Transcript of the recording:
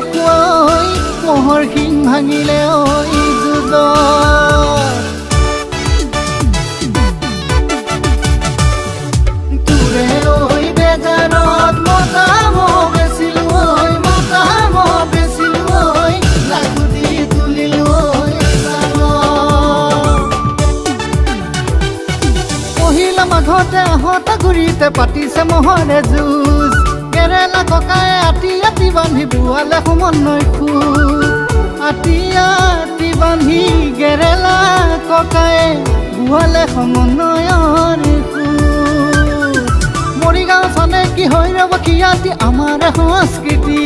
কৈ মহৰ শিং ভাঙিলে ঐ যুঁজত তোৰে ঐ বেজাৰত মতা মহ বেচিলো ঐ মতা মহ বেচিলো ঐ লাগুতি তুলিলো ঐ পহিলা মাঘতে আহতা গুৰিতে পাতিছে মহৰে যুঁজ কেৰেলা ককাই আতি আতি বান্ধি বুৱালে সমন্বয় খোজ আতি আতি বান্ধি কেৰেলা ককাই বুৱালে সমন্বয়ৰ খোজ মৰিগাঁও চনে কি হৈ ৰব কি আতি আমাৰ সংস্কৃতি